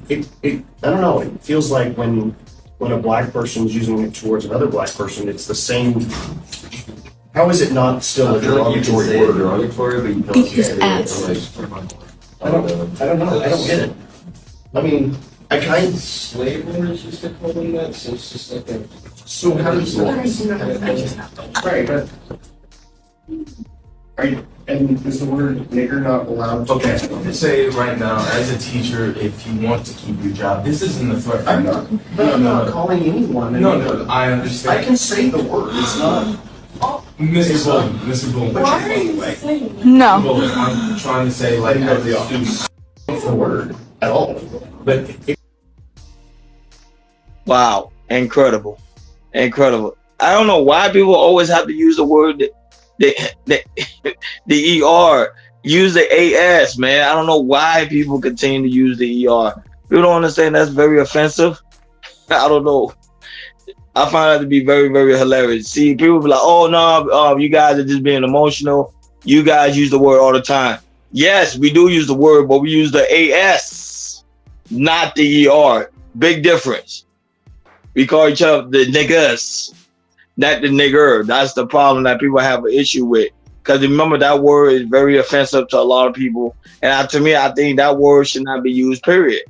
I don't know. It feels like when a black person is using it towards another black person, it's the same. How is it not still a derogatory word? Derogatory, but you can Get also his say ass. I don't know. I don't get it. I mean, I kind of. slave owners used to call them that, so it's just like a. So how does right? But are you? And is the word nigger not allowed? To Okay, I'm gonna say right now, as a teacher, if you want to keep your job, this isn't a threat. I'm not. I'm not calling anyone. No, I understand. I can say the word. It's not. Mr. Bolton, Mr. Bolton. Why are you saying? No. Bolton, I'm trying to say, like, as a student, The word at all? but Wow, incredible, incredible. I don't know why people always have to use the word the the er. Use the as, man. I don't know why people continue to use the er. People don't understand that's very offensive. I don't know. I find that to be very, very hilarious. See, people be like, "Oh no, you guys are just being emotional. You guys use the word all the time." Yes, we do use the word, but we use the as, not the er. Big difference. We call each other the niggas, not the nigger. That's the problem that people have an issue with. Because remember, that word is very offensive to a lot of people. And to me, I think that word should not be used, period.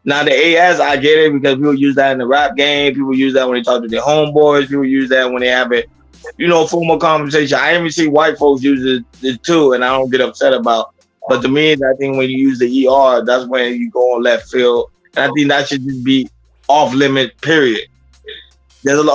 Now, the AS, I get it because people use that in the rap game. People use that when they talk to their homeboys. People use that when they have it, formal conversation. I even see white folks use it too, and I don't get upset about. But to me, I think when you use the ER, that's when you go on left field. And I think that should just be off limit, period. There's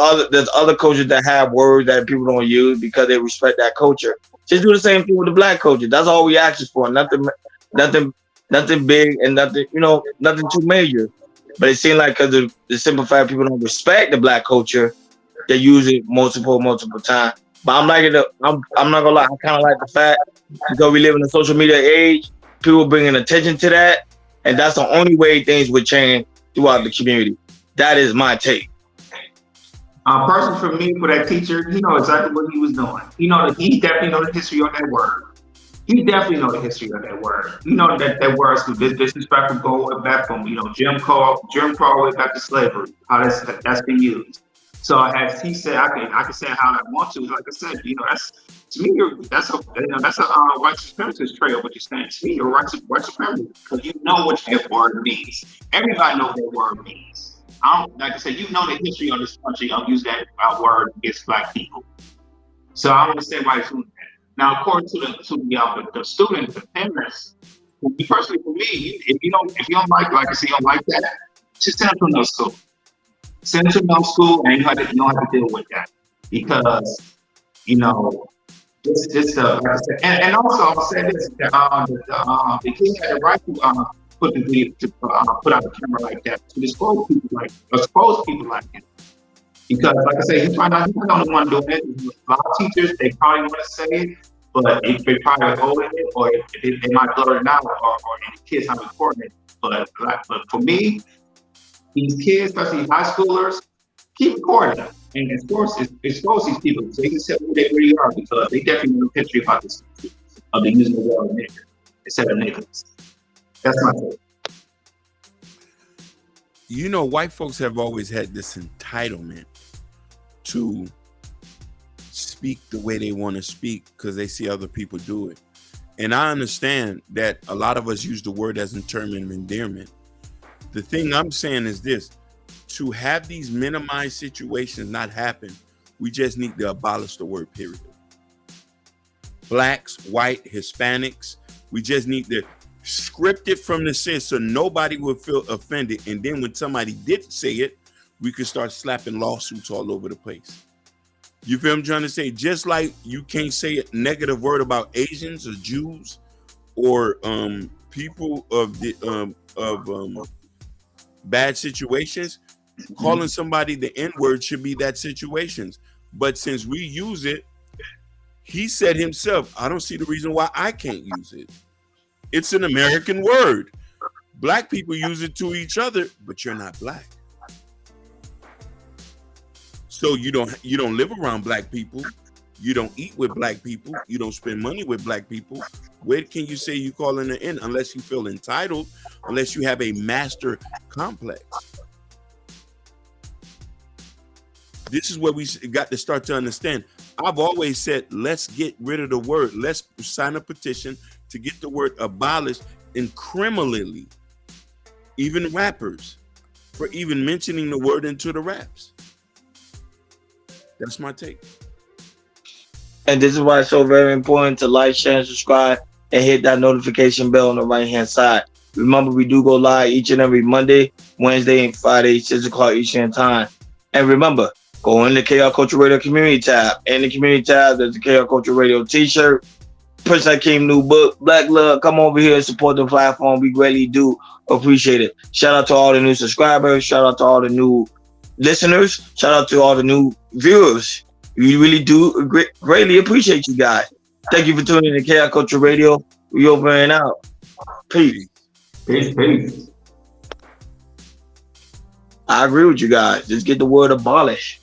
other cultures that have words that people don't use because they respect that culture. Just do the same thing with the black culture. That's all we ask for. Nothing, nothing big and nothing too major. But it seems like because of the simple fact people don't respect the black culture, they use it multiple times. But I'm not gonna lie. I kind of like the fact because we live in a social media age, people bringing attention to that, and that's the only way things would change throughout the community. That is my take. Personally, for me, for that teacher, he know exactly what he was doing. He definitely know the history of that word. He definitely know the history of that word. That word's disrespectful going back from Jim Crow way back to slavery. How that's been used. So as he said, I can say how I want to. Like I said, that's to me, that's a white supremacist trail. What you're saying to me, you're white supremacist because you know what that word means. Everybody knows what that word means. Like I said, you know the history of this country of using that word against black people. So I don't understand why he's doing that. Now, according to the students, the parents, personally for me, if you don't like I say, you don't like that, just send them to another school. Send them to another school, and you don't have to deal with that because this like I said, and also I'll say this: the kid had the right to put out a camera like that to expose people like him. Because, like I say, he's not the only one doing it. A lot of teachers, they probably want to say it, but they probably holding it, or they might blur it out, or the kids not recording it. But for me, these kids, especially high schoolers, keep recording them and expose these people so they can say who they really are because they definitely know the history about this of the using the word nigger instead of niggas. That's my take. White folks have always had this entitlement to speak the way they want to speak because they see other people do it. And I understand that a lot of us use the word as a term of endearment. The thing I'm saying is this: to have these minimized situations not happen, we just need to abolish the word, period. Blacks, white, Hispanics, we just need to script it from the sense so nobody would feel offended. And then when somebody did say it, we could start slapping lawsuits all over the place. You feel I'm trying to say? Just like you can't say a negative word about Asians or Jews or people of bad situations, calling somebody the N-word should be that situations. But since we use it, he said himself, I don't see the reason why I can't use it. It's an American word. Black people use it to each other, but you're not black. So you don't live around black people. You don't eat with black people. You don't spend money with black people. Where can you say you calling it in unless you feel entitled, unless you have a master complex? This is where we got to start to understand. I've always said, let's get rid of the word. Let's sign a petition to get the word abolished and criminally, even rappers, for even mentioning the word into the raps. That's my take. And this is why it's so very important to like, share, and subscribe, and hit that notification bell on the right-hand side. Remember, we do go live each and every Monday, Wednesday, and Friday, 6 o'clock Eastern time. And remember, go in the KR Culture Radio community tab. In the community tab, there's the KR Culture Radio t-shirt. Prince Hakeem new book, Black Love. Come over here and support the platform. We greatly do appreciate it. Shout out to all the new subscribers. Shout out to all the new listeners. Shout out to all the new viewers. We really do greatly appreciate you guys. Thank you for tuning in to KR Culture Radio. We over and out. Peace. Peace. I agree with you guys. Just get the word abolished.